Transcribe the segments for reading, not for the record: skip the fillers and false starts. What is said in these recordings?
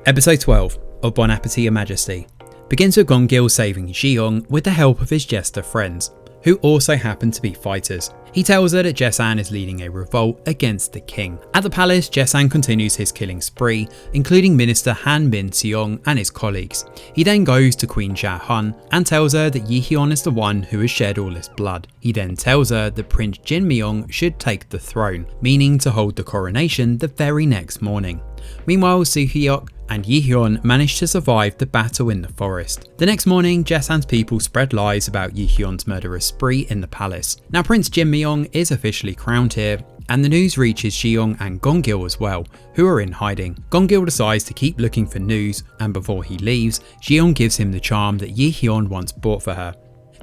Episode 12 of Bon Appétit and Majesty begins with Gongil saving Ji-young with the help of his jester friends, who also happen to be fighters. He tells her that Jae-san is leading a revolt against the king. At the palace, Jae-san continues his killing spree, including Minister Han Min-seong and his colleagues. He then goes to Queen Ja-hun and tells her that Yi-hyun is the one who has shed all this blood. He then tells her that Prince Jin-myung should take the throne, meaning to hold the coronation the very next morning. Meanwhile, Soo-hyuk and Yi-hyun managed to survive the battle in the forest. The next morning, Jae-san's people spread lies about Yi-hyun's murderous spree in the palace. Now Prince Jin-myung is officially crowned here, and the news reaches Ji-young and Gongil as well, who are in hiding. Gongil decides to keep looking for news, and before he leaves, Ji-young gives him the charm that Yi-hyun once bought for her.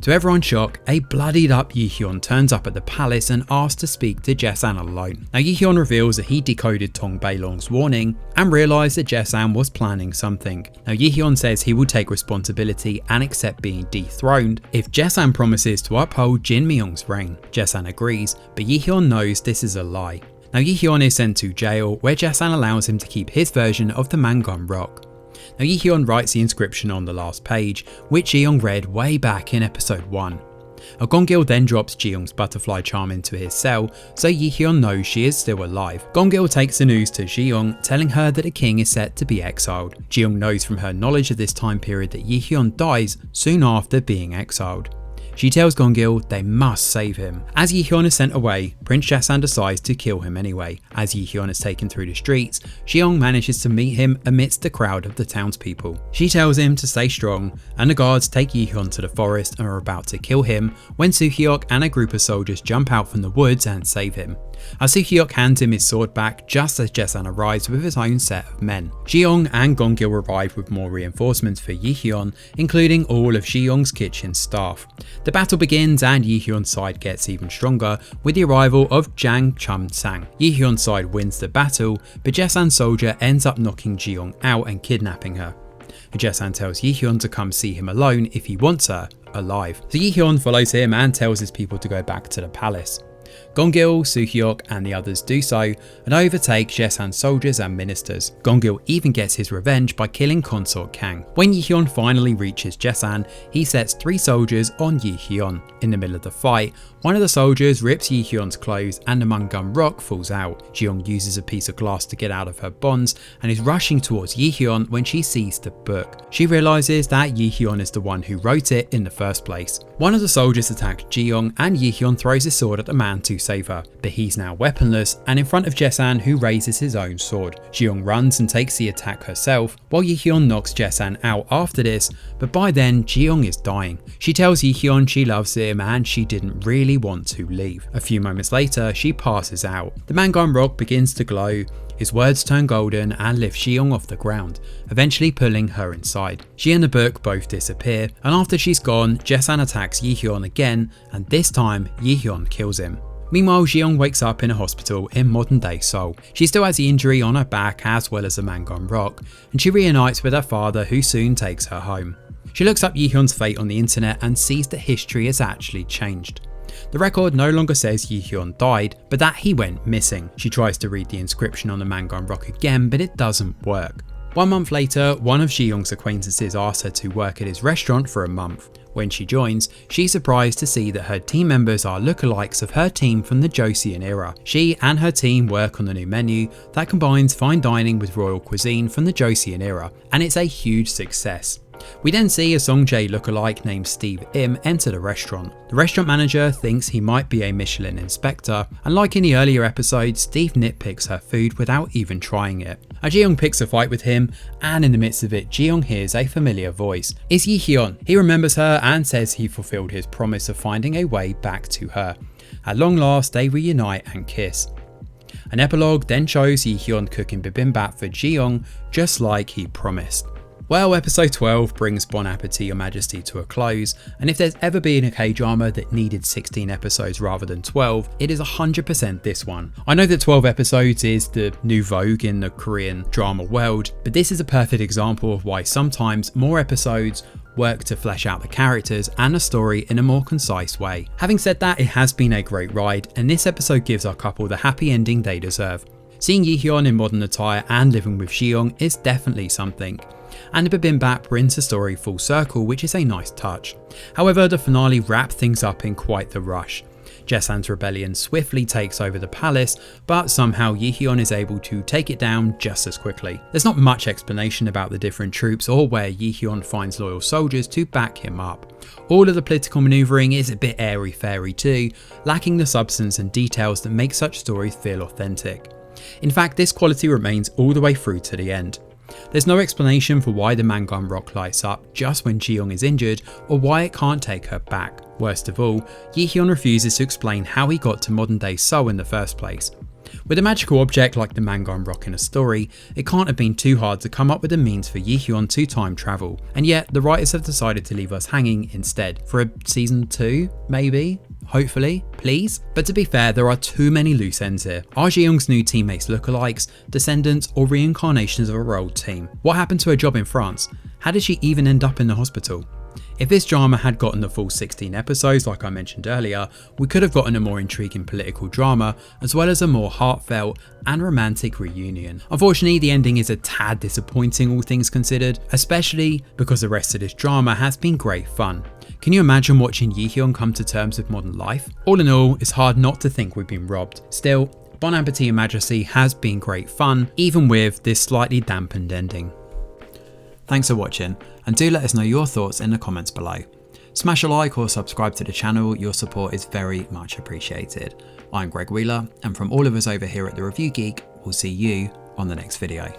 To everyone's shock, a bloodied up Yi-hyun turns up at the palace and asks to speak to Jae-san alone. Now Yi-hyun reveals that he decoded Tong Bailong's warning and realised that Jae-san was planning something. Now Yi-hyun says he will take responsibility and accept being dethroned if Jae-san promises to uphold Jin-myung's reign. Jae-san agrees, but Yi-hyun knows this is a lie. Now Yi-hyun is sent to jail, where Jae-san allows him to keep his version of the Mangun Rock. Now Yi-hyun writes the inscription on the last page, which Ji-young read way back in episode 1. Gongil then drops Ji-young's butterfly charm into his cell, so Yi-hyun knows she is still alive. Gongil takes the news to Ji-young, telling her that the king is set to be exiled. Ji-young knows from her knowledge of this time period that Yi-hyun dies soon after being exiled. She tells Gongil they must save him. As Yi-hyun is sent away, Prince Jae-san decides to kill him anyway. As Yi-hyun is taken through the streets, Ji-young manages to meet him amidst the crowd of the townspeople. She tells him to stay strong, and the guards take Yi-hyun to the forest and are about to kill him when Soo-hyuk and a group of soldiers jump out from the woods and save him. Soo-hyuk hands him his sword back just as Jae-san arrives with his own set of men. Ji-young and Gongil arrive with more reinforcements for Yi-hyun, including all of Ji-young's kitchen staff. The battle begins and Yi-hyun's side gets even stronger with the arrival of Jang Chum-sang. Yi-hyun's side wins the battle, but Jae-san's soldier ends up knocking Ji-young out and kidnapping her. Jae-san tells Yi-hyun to come see him alone if he wants her alive. So Yi-hyun follows him and tells his people to go back to the palace. Gongil, Soo-hyuk and the others do so and overtake Jae-san's soldiers and ministers. Gongil even gets his revenge by killing Consort Kang. When Yi-hyun finally reaches Jae-san, he sets 3 soldiers on Yi-hyun. In the middle of the fight, one of the soldiers rips Yi-hyun's clothes and the Mangun Rock falls out. Ji-young uses a piece of glass to get out of her bonds and is rushing towards Yi-hyun when she sees the book. She realises that Yi-hyun is the one who wrote it in the first place. One of the soldiers attacks Ji-young and Yi-hyun throws his sword at the man to save her, but he's now weaponless and in front of Jae-san, who raises his own sword. Ji-young runs and takes the attack herself, while Yi-hyun knocks Jae-san out after this, but by then Ji-young is dying. She tells Yi-hyun she loves him and she didn't really want to leave. A few moments later, she passes out. The Mangun Rock begins to glow, his words turn golden and lift Ji-young off the ground, eventually pulling her inside. She and the book both disappear, and after she's gone, Jae-san attacks Yi-hyun again, and this time Yi-hyun kills him. Meanwhile, Ji-young wakes up in a hospital in modern day Seoul. She still has the injury on her back as well as the Mangun Rock, and she reunites with her father, who soon takes her home. She looks up Yi-hyun's fate on the internet and sees that history has actually changed. The record no longer says Yi-hyun died, but that he went missing. She tries to read the inscription on the Mangun Rock again, but it doesn't work. 1 month later, one of Ji-young's acquaintances asks her to work at his restaurant for a month. When she joins, she's surprised to see that her team members are lookalikes of her team from the Joseon era. She and her team work on the new menu that combines fine dining with royal cuisine from the Joseon era, and it's a huge success. We then see a Songjae lookalike named Steve Im enter the restaurant. The restaurant manager thinks he might be a Michelin inspector, and like in the earlier episodes, Steve nitpicks her food without even trying it. Ji-young picks a fight with him, and in the midst of it, Ji-young hears a familiar voice. It's Yi-hyun. He remembers her and says he fulfilled his promise of finding a way back to her. At long last, they reunite and kiss. An epilogue then shows Yi-hyun cooking bibimbap for Ji-young, just like he promised. Well, episode 12 brings Bon Appétit or Majesty to a close, and if there's ever been a K-drama that needed 16 episodes rather than 12, it is 100% this one. I know that 12 episodes is the new vogue in the Korean drama world, but this is a perfect example of why sometimes more episodes work to flesh out the characters and the story in a more concise way. Having said that, it has been a great ride, and this episode gives our couple the happy ending they deserve. Seeing Yi-hyun in modern attire and living with Ji-young is definitely something. And the bibimbap brings the story full circle, which is a nice touch. However, the finale wrapped things up in quite the rush. Jaesan's rebellion swiftly takes over the palace, but somehow Yi-hyun is able to take it down just as quickly. There's not much explanation about the different troops or where Yi-hyun finds loyal soldiers to back him up. All of the political manoeuvring is a bit airy-fairy too, lacking the substance and details that make such stories feel authentic. In fact, this quality remains all the way through to the end. There's no explanation for why the Mangun rock lights up just when Ji-young is injured, or why it can't take her back. Worst of all, Yi-hyun refuses to explain how he got to modern day Seoul in the first place. With a magical object like the Mangun rock in a story, it can't have been too hard to come up with a means for Yi-hyun to time travel, and yet the writers have decided to leave us hanging instead, for a season 2, maybe? Hopefully, please? But to be fair, there are too many loose ends here. Are Ji-young's new teammates lookalikes, descendants, or reincarnations of her old team? What happened to her job in France? How did she even end up in the hospital? If this drama had gotten the full 16 episodes like I mentioned earlier, we could have gotten a more intriguing political drama, as well as a more heartfelt and romantic reunion. Unfortunately, the ending is a tad disappointing all things considered, especially because the rest of this drama has been great fun. Can you imagine watching Yi-hyun come to terms with modern life? All in all, it's hard not to think we've been robbed. Still, Bon Appétit and Majesty has been great fun, even with this slightly dampened ending. Thanks for watching, and do let us know your thoughts in the comments below. Smash a like or subscribe to the channel, your support is very much appreciated. I'm Greg Wheeler, and from all of us over here at The Review Geek, we'll see you on the next video.